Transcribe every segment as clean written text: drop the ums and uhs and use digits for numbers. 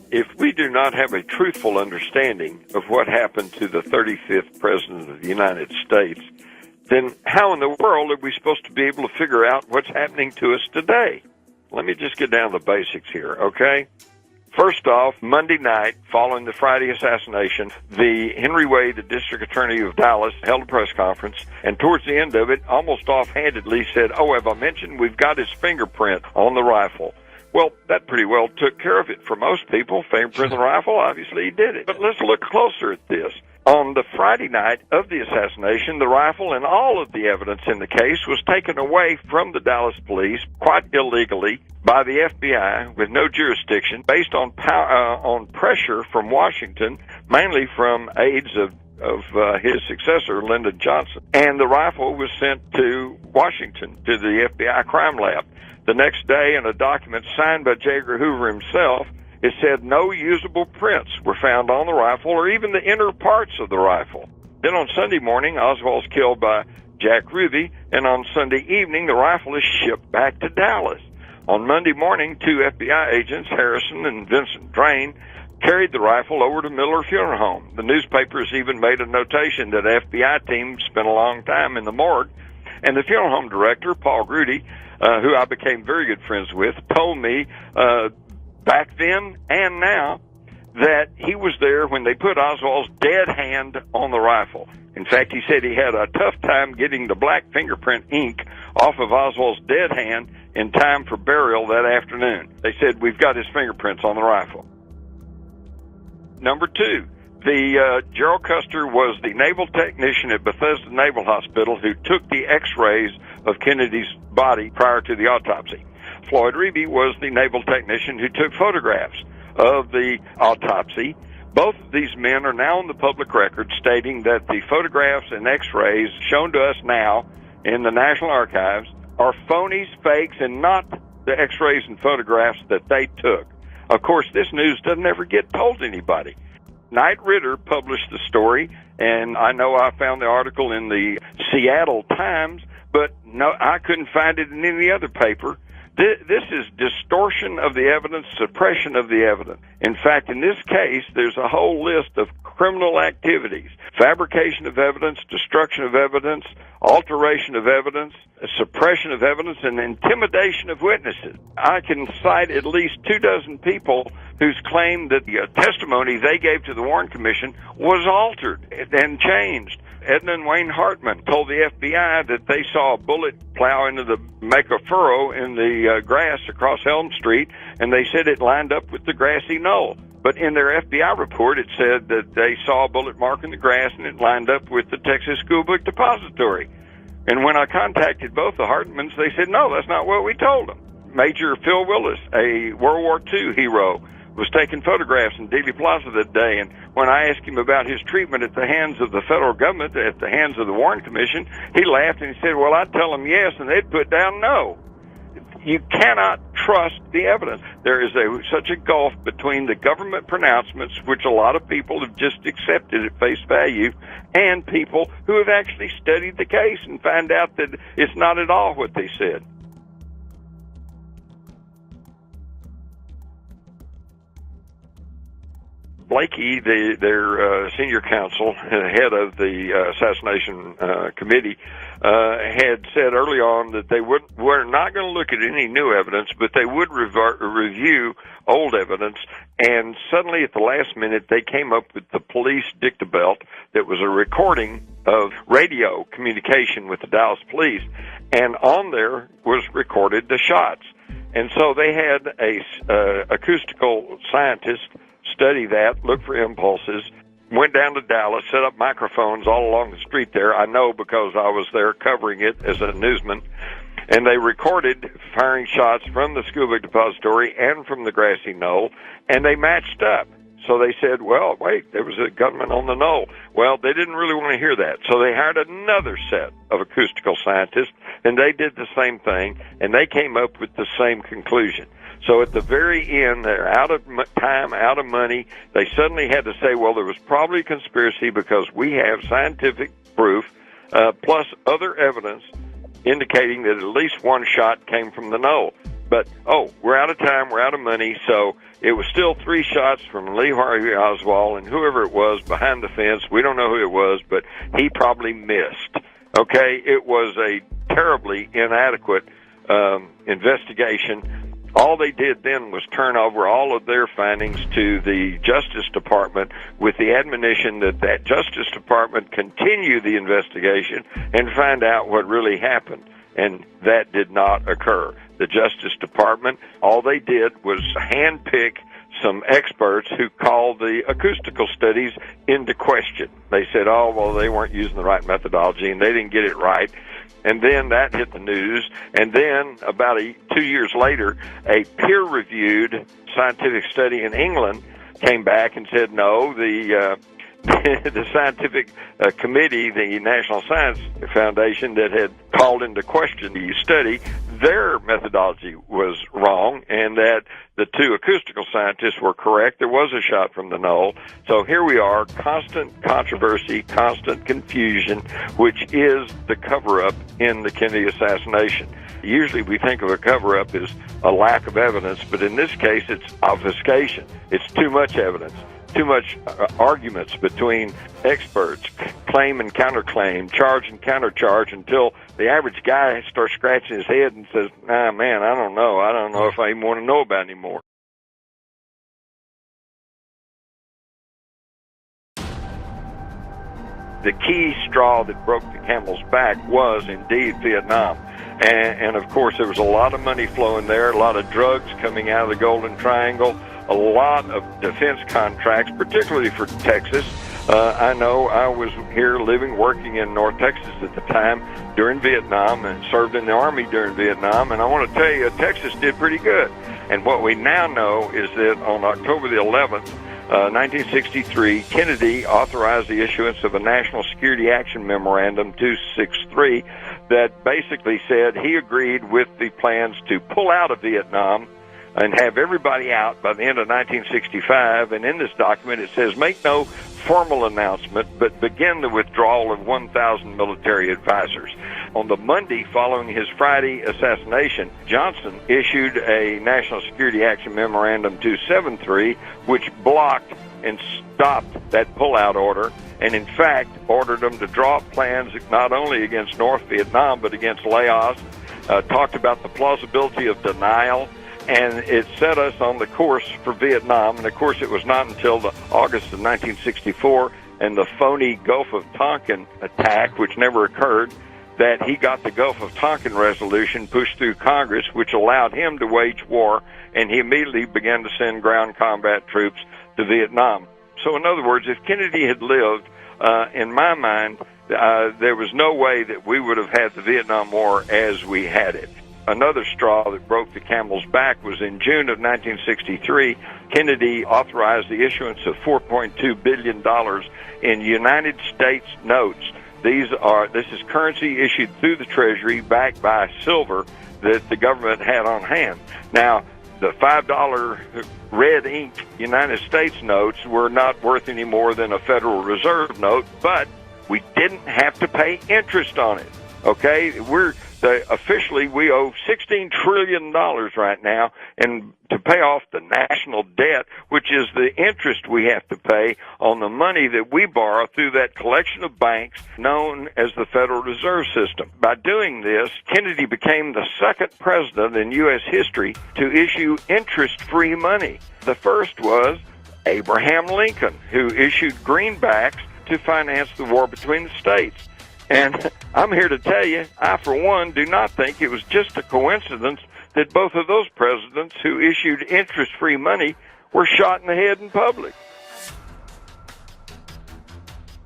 If we do not have a truthful understanding of what happened to the 35th President of the United States, then how in the world are we supposed to be able to figure out what's happening to us today? Let me just get down to the basics here, okay? First off, Monday night, following the Friday assassination, the Henry Wade, the district attorney of Dallas, held a press conference, and towards the end of it, almost offhandedly said, "Oh, have I mentioned we've got his fingerprint on the rifle?" Well, that pretty well took care of it for most people. Fingerprint on the rifle, obviously he did it. But let's look closer at this. On the Friday night of the assassination, the rifle and all of the evidence in the case was taken away from the Dallas police quite illegally by the FBI with no jurisdiction, based on pressure from Washington, mainly from aides of his successor, Lyndon Johnson. And the rifle was sent to Washington, to the FBI crime lab. The next day, in a document signed by J. Edgar Hoover himself, it said no usable prints were found on the rifle or even the inner parts of the rifle. Then on Sunday morning, Oswald's killed by Jack Ruby, and on Sunday evening, the rifle is shipped back to Dallas. On Monday morning, 2 FBI agents, Harrison and Vincent Drain, carried the rifle over to Miller Funeral Home. The newspapers even made a notation that an FBI team spent a long time in the morgue, and the funeral home director, Paul Grudy, who I became very good friends with, told me back then and now that he was there when they put Oswald's dead hand on the rifle. In fact, he said he had a tough time getting the black fingerprint ink off of Oswald's dead hand in time for burial that afternoon. They said, "We've got his fingerprints on the rifle." Number 2, Gerald Custer was the naval technician at Bethesda Naval Hospital who took the x-rays of Kennedy's body prior to the autopsy. Floyd Reeby was the naval technician who took photographs of the autopsy. Both of these men are now on the public record stating that the photographs and x-rays shown to us now in the National Archives are phonies, fakes, and not the x-rays and photographs that they took. Of course, this news doesn't ever get told to anybody. Knight Ridder published the story, and I know I found the article in the Seattle Times, but no, I couldn't find it in any other paper. This is distortion of the evidence, suppression of the evidence. In fact, in this case, there's a whole list of criminal activities: fabrication of evidence, destruction of evidence, alteration of evidence, suppression of evidence, and intimidation of witnesses. I can cite at least 24 people whose claim that the testimony they gave to the Warren Commission was altered and changed. Edna and Wayne Hartman told the FBI that they saw a bullet plow make a furrow in the grass across Elm Street, and they said it lined up with the grassy knoll. But in their FBI report, it said that they saw a bullet mark in the grass, and it lined up with the Texas School Book Depository. And when I contacted both the Hartmans, they said, no, that's not what we told them. Major Phil Willis, a World War II hero, was taking photographs in Dealey Plaza that day, and when I asked him about his treatment at the hands of the federal government, at the hands of the Warren Commission, he laughed and he said, well, I'd tell them yes, and they'd put down no. You cannot trust the evidence. There is such a gulf between the government pronouncements, which a lot of people have just accepted at face value, and people who have actually studied the case and find out that it's not at all what they said. Blakey, their senior counsel, head of the assassination committee, had said early on that they were not going to look at any new evidence, but they would review old evidence. And suddenly, at the last minute, they came up with the police dictabelt that was a recording of radio communication with the Dallas police, and on there was recorded the shots. And so they had a acoustical scientist study that, look for impulses, went down to Dallas, set up microphones all along the street there. I know because I was there covering it as a newsman. And they recorded firing shots from the School Book Depository and from the grassy knoll, and they matched up. So they said, well, wait, there was a gunman on the knoll. Well, they didn't really want to hear that. So they hired another set of acoustical scientists, and they did the same thing, and they came up with the same conclusion. So at the very end, they're out of time, out of money. They suddenly had to say, well, there was probably a conspiracy because we have scientific proof, plus other evidence indicating that at least one shot came from the knoll. But, we're out of time, we're out of money, so it was still 3 shots from Lee Harvey Oswald, and whoever it was behind the fence, we don't know who it was, but he probably missed. Okay, it was a terribly inadequate investigation. All they did then was turn over all of their findings to the Justice Department with the admonition that that Justice Department continue the investigation and find out what really happened. And that did not occur. The Justice Department, all they did was handpick some experts who called the acoustical studies into question. They said, they weren't using the right methodology and they didn't get it right. And then that hit the news. And then about 2 years later, a peer-reviewed scientific study in England came back and said, no, the scientific committee, the National Science Foundation that had called into question the study, their methodology was wrong, and that the 2 acoustical scientists were correct. There was a shot from the knoll. So here we are, constant controversy, constant confusion, which is the cover-up in the Kennedy assassination. Usually we think of a cover-up as a lack of evidence, but in this case it's obfuscation. It's too much evidence. Too much arguments between experts, claim and counterclaim, charge and countercharge, until the average guy starts scratching his head and says, man, I don't know if I even want to know about it anymore. The key straw that broke the camel's back was indeed Vietnam. And of course, there was a lot of money flowing there, a lot of drugs coming out of the Golden Triangle, a lot of defense contracts, particularly for Texas. I know I was here living, working in North Texas at the time during Vietnam and served in the Army during Vietnam. And I want to tell you, Texas did pretty good. And what we now know is that on October the 11th, 1963, Kennedy authorized the issuance of a National Security Action Memorandum 263 that basically said he agreed with the plans to pull out of Vietnam and have everybody out by the end of 1965. And in this document it says, make no formal announcement, but begin the withdrawal of 1,000 military advisors. On the Monday following his Friday assassination, Johnson issued a National Security Action Memorandum 273, which blocked and stopped that pullout order, and in fact ordered them to draw up plans not only against North Vietnam but against Laos, talked about the plausibility of denial, and it set us on the course for Vietnam. And of course it was not until the August of 1964 and the phony Gulf of Tonkin attack, which never occurred, that he got the Gulf of Tonkin resolution pushed through Congress, which allowed him to wage war, and he immediately began to send ground combat troops to Vietnam. So in other words, if Kennedy had lived, in my mind, there was no way that we would have had the Vietnam War as we had it. Another straw that broke the camel's back was in June of 1963, Kennedy authorized the issuance of $4.2 billion in United States notes. This is currency issued through the Treasury backed by silver that the government had on hand. Now, the $5 red ink United States notes were not worth any more than a Federal Reserve note, but we didn't have to pay interest on it. Okay, officially we owe $16 trillion right now, and to pay off the national debt, which is the interest we have to pay on the money that we borrow through that collection of banks known as the Federal Reserve System. By doing this, Kennedy became the second president in U.S. history to issue interest-free money. The first was Abraham Lincoln, who issued greenbacks to finance the war between the states. And I'm here to tell you, I, for one, do not think it was just a coincidence that both of those presidents who issued interest-free money were shot in the head in public.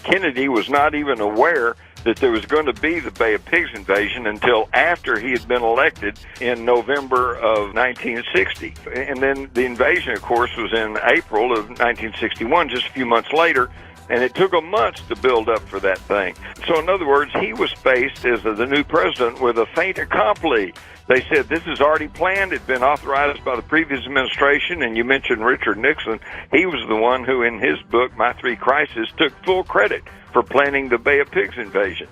Kennedy was not even aware that there was going to be the Bay of Pigs invasion until after he had been elected in November of 1960. And then the invasion, of course, was in April of 1961, just a few months later. And it took them months to build up for that thing. So in other words, he was faced as the new president with a fait accompli. They said, this is already planned. It's been authorized by the previous administration. And you mentioned Richard Nixon. He was the one who, in his book, My Three Crises, took full credit for planning the Bay of Pigs invasion.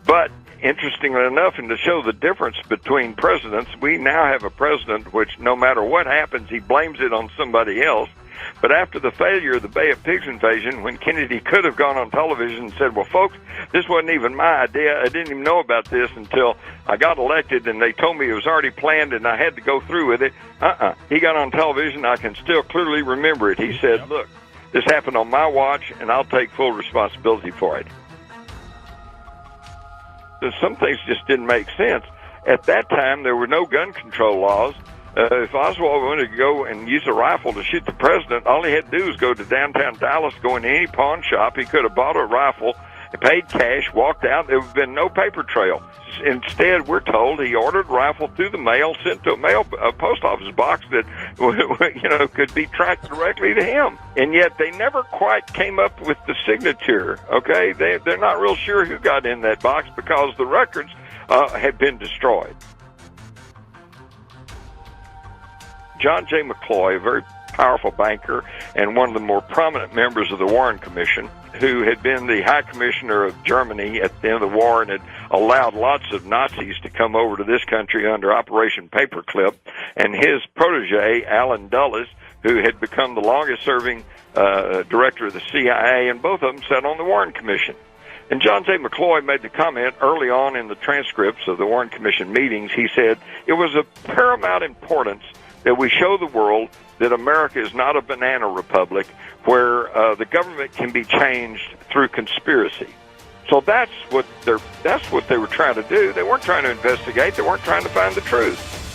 But Interestingly enough, and to show the difference between presidents, we now have a president which, no matter what happens, he blames it on somebody else. But after the failure of the Bay of Pigs invasion, when Kennedy could have gone on television and said, well, folks, this wasn't even my idea. I didn't even know about this until I got elected, and they told me it was already planned, and I had to go through with it. He got on television. I can still clearly remember it. He said, look, this happened on my watch, and I'll take full responsibility for it. So some things just didn't make sense. At that time, there were no gun control laws. If Oswald wanted to go and use a rifle to shoot the president, all he had to do was go to downtown Dallas, go into any pawn shop. He could have bought a rifle, paid cash, walked out. There would have been no paper trail. Instead, we're told he ordered a rifle through the mail, sent to a post office box that could be tracked directly to him. And yet they never quite came up with the signature. Okay, they're not real sure who got in that box because the records had been destroyed. John J. McCloy, a very powerful banker and one of the more prominent members of the Warren Commission, who had been the High Commissioner of Germany at the end of the war and had allowed lots of Nazis to come over to this country under Operation Paperclip, and his protege, Allen Dulles, who had become the longest-serving director of the CIA, and both of them sat on the Warren Commission. And John J. McCloy made the comment early on in the transcripts of the Warren Commission meetings. He said, it was of paramount importance that we show the world that America is not a banana republic where the government can be changed through conspiracy. So that's what they were trying to do. They weren't trying to investigate. They weren't trying to find the truth.